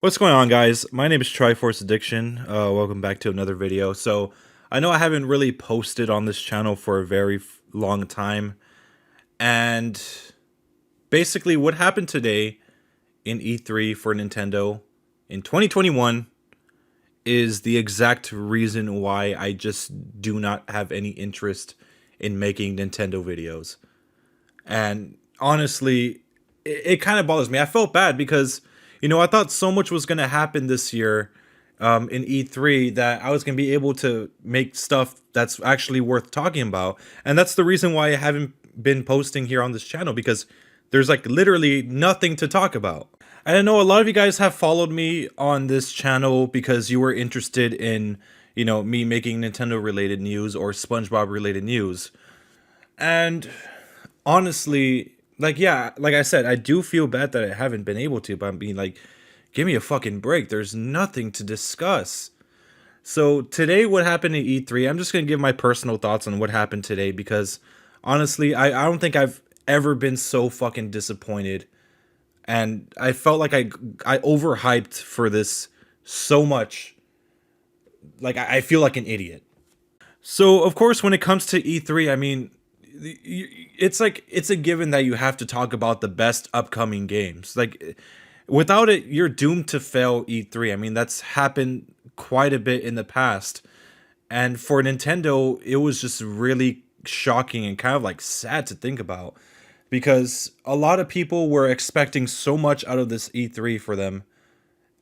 What's going on, guys? My name is Triforce Addiction. Welcome back to another video. So I know I haven't really posted on this channel for a very long time, and basically what happened today in E3 for Nintendo in 2021 is the exact reason why I just do not have any interest in making Nintendo videos. And honestly, it kind of bothers me. I felt bad because, I thought so much was going to happen this year in E3 that I was going to be able to make stuff that's actually worth talking about. And that's the reason why I haven't been posting here on this channel, because there's like literally nothing to talk about. I know a lot of you guys have followed me on this channel because you were interested in, me making Nintendo related news or SpongeBob related news. And honestly, like I said, I do feel bad that I haven't been able to, but I'm being like, give me a fucking break. There's nothing to discuss. So today, what happened at E3, I'm just going to give my personal thoughts on what happened today, because honestly, I don't think I've ever been so fucking disappointed. And I felt like I overhyped for this so much. Like, I feel like an idiot. So, of course, when it comes to E3, I mean, it's a given that you have to talk about the best upcoming games. Like, without it, you're doomed to fail E3. I mean, that's happened quite a bit in the past. And for Nintendo, it was just really shocking and kind of like sad to think about, because a lot of people were expecting so much out of this E3 for them,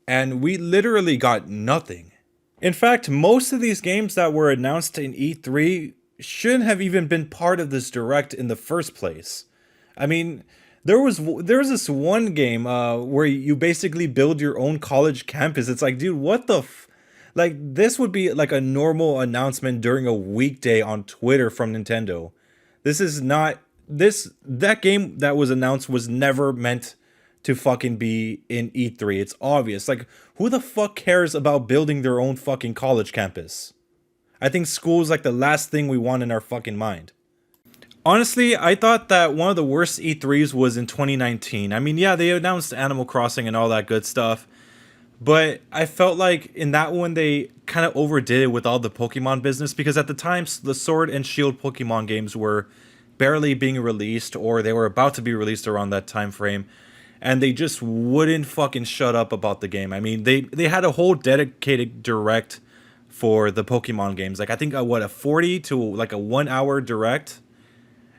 and we literally got nothing. In fact, most of these games that were announced in E3 shouldn't have even been part of this direct in the first place. I mean, there was this one game where you basically build your own college campus. It's like, dude, what the like, this would be like a normal announcement during a weekday on Twitter from Nintendo. This is not that game that was announced was never meant to fucking be in E3. It's obvious. Like, who the fuck cares about building their own fucking college campus? I think school's like the last thing we want in our fucking mind. Honestly, I thought that one of the worst E3s was in 2019. I mean, yeah, they announced Animal Crossing and all that good stuff, but I felt like in that one they kind of overdid it with all the Pokemon business, because at the time the Sword and Shield Pokemon games were barely being released, or they were about to be released around that time frame, and they just wouldn't fucking shut up about the game. I mean, they had a whole dedicated direct for the Pokemon games. Like, I think a 40 to like a 1 hour direct.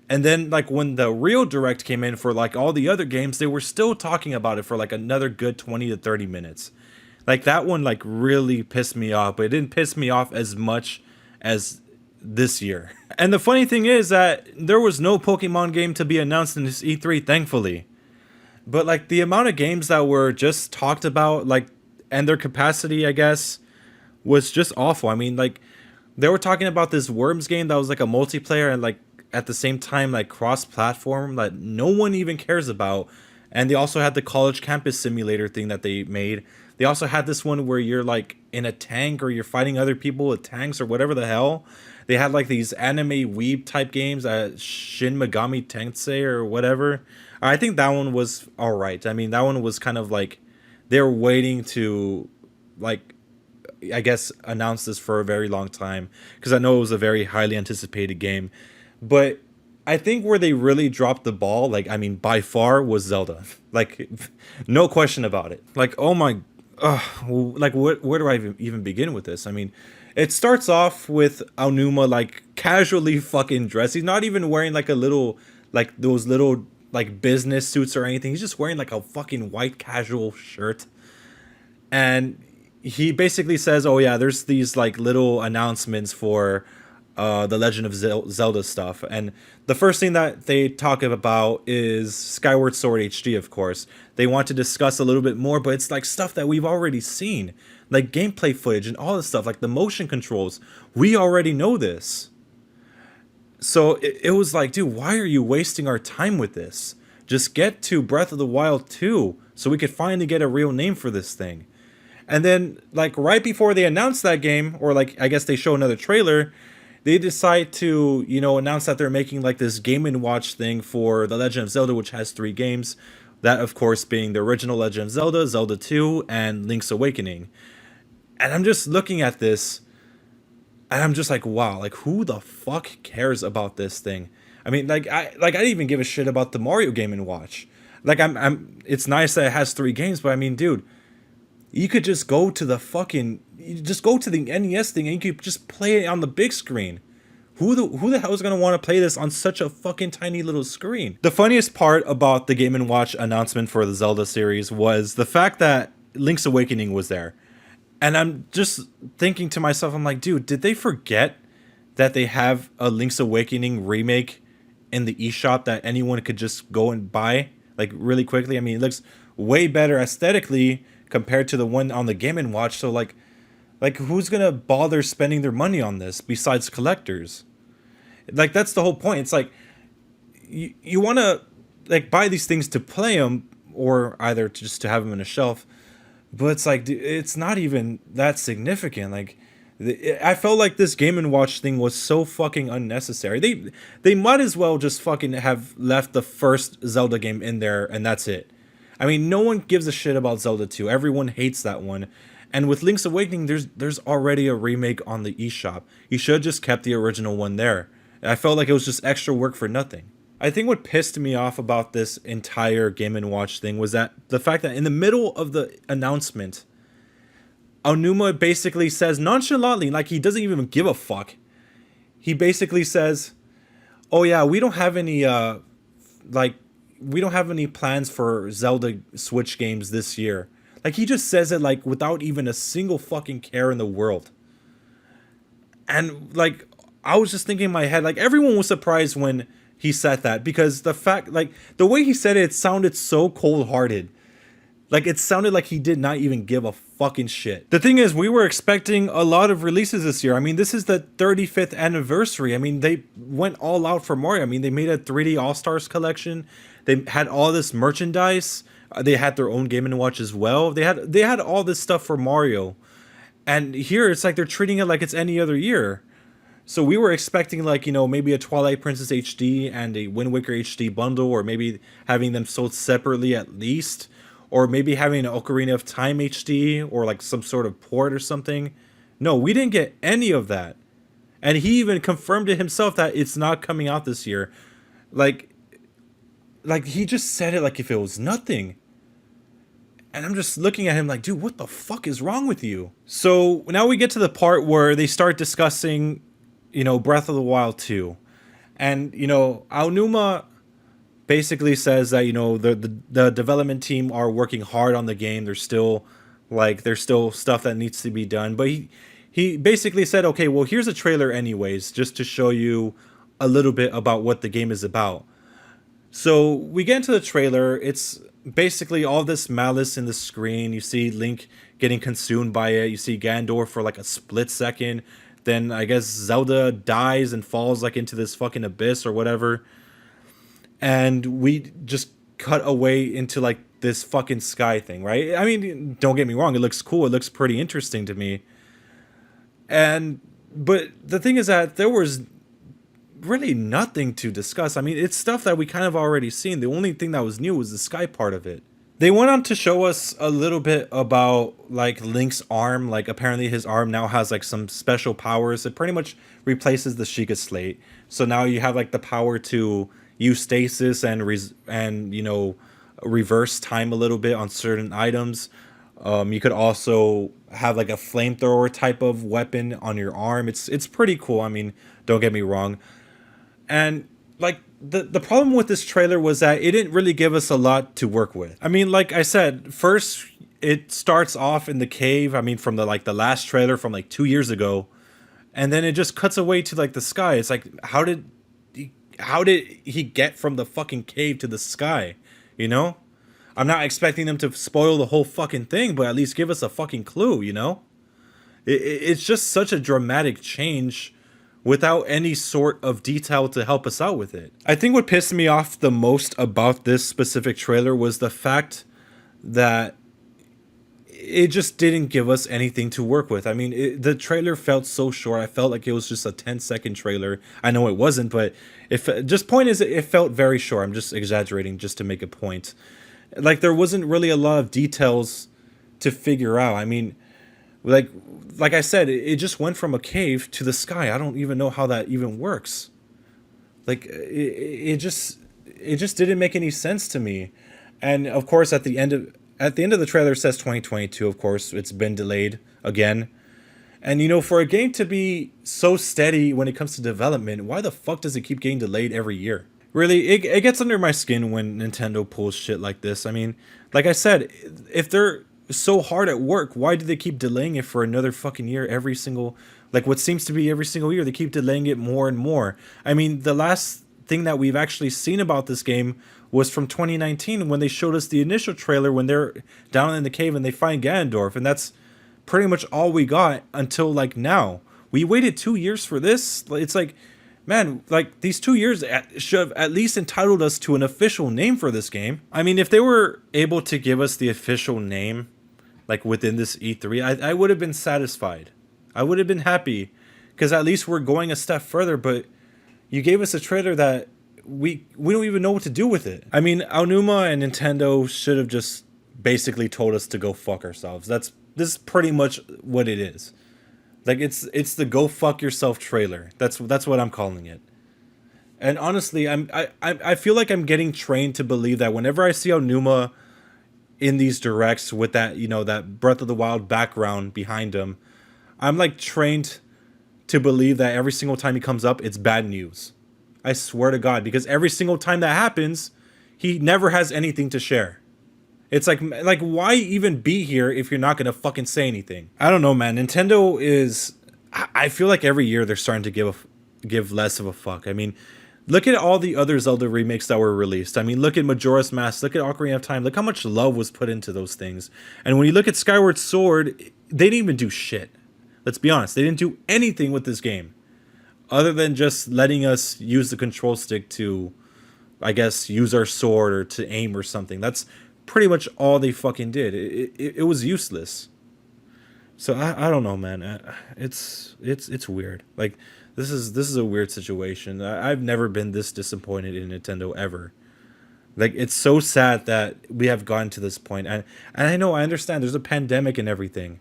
And then like when the real direct came in for like all the other games, they were still talking about it for like another good 20 to 30 minutes. Like, that one like really pissed me off, but it didn't piss me off as much as this year. And the funny thing is that there was no Pokemon game to be announced in this E3, thankfully. But like the amount of games that were just talked about, like, and their capacity, I guess, was just awful. I mean, like, they were talking about this Worms game that was like a multiplayer and like at the same time like cross-platform that no one even cares about. And they also had the college campus simulator thing that they made. They also had this one where you're like in a tank or you're fighting other people with tanks or whatever the hell. They had like these anime weeb type games, Shin Megami Tensei or whatever. I think that one was all right. I mean, that one was kind of like they're waiting to, like, I guess, announce this for a very long time, because I know it was a very highly anticipated game. But I think where they really dropped the ball, like, I mean, by far, was Zelda. Like, no question about it. Like, oh my, like, where do I even begin with this? I mean, it starts off with Aonuma like casually fucking dressed. He's not even wearing like a little, like those little like business suits or anything. He's just wearing like a fucking white casual shirt. And he basically says, "Oh yeah, there's these like little announcements for the Legend of Zelda stuff." And the first thing that they talk about is Skyward Sword HD. Of course, they want to discuss a little bit more, but it's like stuff that we've already seen, like gameplay footage and all this stuff, like the motion controls. We already know this. So it was like, dude, why are you wasting our time with this? Just get to Breath of the Wild 2 so we could finally get a real name for this thing. And then, like, right before they announce that game, or like, I guess they show another trailer, they decide to, announce that they're making like this Game and Watch thing for The Legend of Zelda, which has 3 games. That, of course, being the original Legend of Zelda, Zelda 2, and Link's Awakening. And I'm just looking at this, and I'm just like, wow, like who the fuck cares about this thing? I mean, I didn't even give a shit about the Mario Game and Watch. Like I'm it's nice that it has 3 games, but I mean, dude, you could just go to the fucking you just go to the NES thing and you could just play it on the big screen. Who the hell is gonna want to play this on such a fucking tiny little screen? The funniest part about the Game and Watch announcement for the Zelda series was the fact that Link's Awakening was there. And I'm just thinking to myself, I'm like, dude, did they forget that they have a Link's Awakening remake in the eShop that anyone could just go and buy like really quickly? I mean, it looks way better aesthetically compared to the one on the Game and Watch. So like who's gonna bother spending their money on this besides collectors? Like that's the whole point. It's like you want to like buy these things to play them or either to just to have them in a shelf, but it's like it's not even that significant. Like I felt like this Game and Watch thing was so fucking unnecessary. They might as well just fucking have left the first Zelda game in there and that's it. I mean, no one gives a shit about Zelda 2. Everyone hates that one. And with Link's Awakening, there's already a remake on the eShop. You should have just kept the original one there. I felt like it was just extra work for nothing. I think what pissed me off about this entire Game and Watch thing was that the fact that in the middle of the announcement, Aonuma basically says nonchalantly, like he doesn't even give a fuck. He basically says, "Oh yeah, we don't have any like we don't have any plans for Zelda Switch games this year." Like he just says it like without even a single fucking care in the world. And like I was just thinking in my head, like everyone was surprised when he said that because the fact, like the way he said it, it sounded so cold-hearted. Like it sounded like he did not even give a fucking shit. The thing is, we were expecting a lot of releases this year. I mean, this is the 35th anniversary. I mean, they went all out for Mario. I mean, they made a 3D All-Stars collection. They had all this merchandise. They had their own Game and Watch as well. They had all this stuff for Mario. And here it's like they're treating it like it's any other year. So we were expecting like, maybe a Twilight Princess HD and a Wind Waker HD bundle, or maybe having them sold separately at least, or maybe having an Ocarina of Time HD or like some sort of port or something. No, we didn't get any of that. And he even confirmed it himself that it's not coming out this year. Like he just said it like if it was nothing. And I'm just looking at him like, dude, what the fuck is wrong with you? So now we get to the part where they start discussing, Breath of the Wild 2. And, Aonuma basically says that, the development team are working hard on the game. There's still stuff that needs to be done. But he basically said, okay, well, here's a trailer anyways, just to show you a little bit about what the game is about. So we get into the trailer. It's basically all this malice in the screen. You see Link getting consumed by it. You see Ganondorf for like a split second. Then I guess Zelda dies and falls like into this fucking abyss or whatever. And we just cut away into like this fucking sky thing, right? I mean, don't get me wrong. It looks cool. It looks pretty interesting to me. But the thing is that there was really nothing to discuss. I mean, it's stuff that we kind of already seen. The only thing that was new was the sky part of it. They went on to show us a little bit about like Link's arm. Like apparently his arm now has like some special powers. It pretty much replaces the Sheikah Slate. So now you have like the power to use stasis and reverse time a little bit on certain items. You could also have like a flamethrower type of weapon on your arm. It's pretty cool. I mean, don't get me wrong. And like the problem with this trailer was that it didn't really give us a lot to work with. I mean, like I said, first it starts off in the cave. I mean, from the last trailer from like 2 years ago, and then it just cuts away to like the sky. It's like how did he get from the fucking cave to the sky? I'm not expecting them to spoil the whole fucking thing, but at least give us a fucking clue. It's just such a dramatic change without any sort of detail to help us out with it. I think what pissed me off the most about this specific trailer was the fact that it just didn't give us anything to work with. I mean, the trailer felt so short. I felt like it was just a 10-second trailer. I know it wasn't, but point is, it felt very short. I'm just exaggerating just to make a point. Like there wasn't really a lot of details to figure out. I mean, like like I said, it just went from a cave to the sky. I don't even know how that even works. Like it just didn't make any sense to me. And of course, at the end of the trailer, it says 2022. Of course, it's been delayed again. And you know, for a game to be so steady when it comes to development, why the fuck does it keep getting delayed every year? Really, it gets under my skin when Nintendo pulls shit like this. I mean, like I said, if they're so hard at work, why do they keep delaying it for another fucking year every single, like what seems to be every single year? They keep delaying it more and more. I mean, the last thing that we've actually seen about this game was from 2019 when they showed us the initial trailer when they're down in the cave and they find Ganondorf, and that's pretty much all we got until like now. We waited 2 years for this. It's like, man, like these 2 years should have at least entitled us to an official name for this game. I mean, if they were able to give us the official name, like within this E3, I would have been satisfied. I would have been happy because at least we're going a step further. But you gave us a trailer that we don't even know what to do with it. I mean, Aonuma and Nintendo should have just basically told us to go fuck ourselves. This is pretty much what it is. Like it's the go fuck yourself trailer. That's what I'm calling it. And honestly, I feel like I'm getting trained to believe that whenever I see Aonuma in these directs with that, you know, that Breath of the Wild background behind him, I'm like trained to believe that every single time he comes up, it's bad news. I swear to God, because every single time that happens, he never has anything to share. It's like why even be here if you're not gonna fucking say anything? I don't know, man. Nintendo is. I feel like every year they're starting to give less of a fuck. I mean, look at all the other Zelda remakes that were released. I mean, look at Majora's Mask. Look at Ocarina of Time. Look how much love was put into those things. And when you look at Skyward Sword, they didn't even do shit. Let's be honest. They didn't do anything with this game other than just letting us use the control stick to, I guess, use our sword or to aim or something. That's pretty much all they fucking did. It was useless. So I don't know, man. It's weird. Like this is a weird situation. I've never been this disappointed in Nintendo ever. Like it's so sad that we have gotten to this point. And I know I understand there's a pandemic and everything.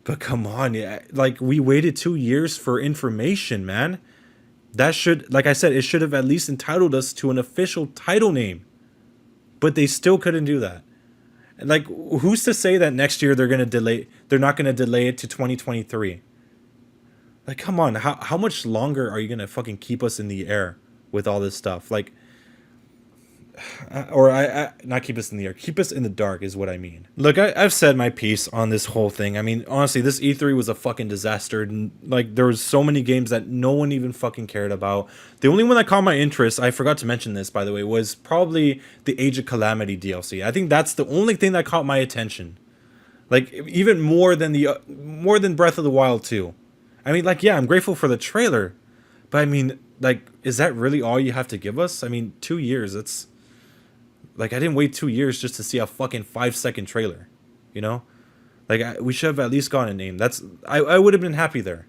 But come on, yeah, like we waited 2 years for information, man. That should, like I said, it should have at least entitled us to an official title name. But they still couldn't do that. And like, who's to say that next year they're gonna delay? They're not gonna delay it to 2023. Like, come on, how much longer are you gonna fucking keep us in the air with all this stuff? Like, or I not keep us in the air, keep us in the dark is what I mean. Look, I've said my piece on this whole thing. I mean, honestly, this E3 was a fucking disaster. Like, there was so many games that no one even fucking cared about. The only one that caught my interest, I forgot to mention this by the way, was probably the Age of Calamity DLC. I think that's the only thing that caught my attention. Like, even more than more than Breath of the Wild 2. I mean, like, yeah, I'm grateful for the trailer, but I mean, like, is that really all you have to give us? I mean, 2 years. That's like I didn't wait 2 years just to see a fucking 5 second trailer, you know? Like we should have at least gotten a name. I would have been happy there.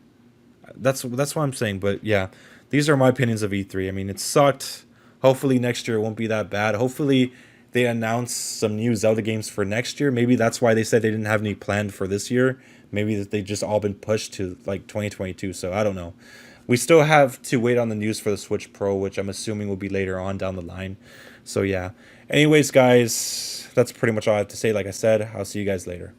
That's what I'm saying. But yeah, these are my opinions of E3. I mean, it sucked. Hopefully next year it won't be that bad. Hopefully they announce some new Zelda games for next year. Maybe that's why they said they didn't have any planned for this year. Maybe that they just all been pushed to like 2022. So I don't know. We still have to wait on the news for the Switch Pro, which I'm assuming will be later on down the line. So yeah. Anyways, guys, that's pretty much all I have to say. Like I said, I'll see you guys later.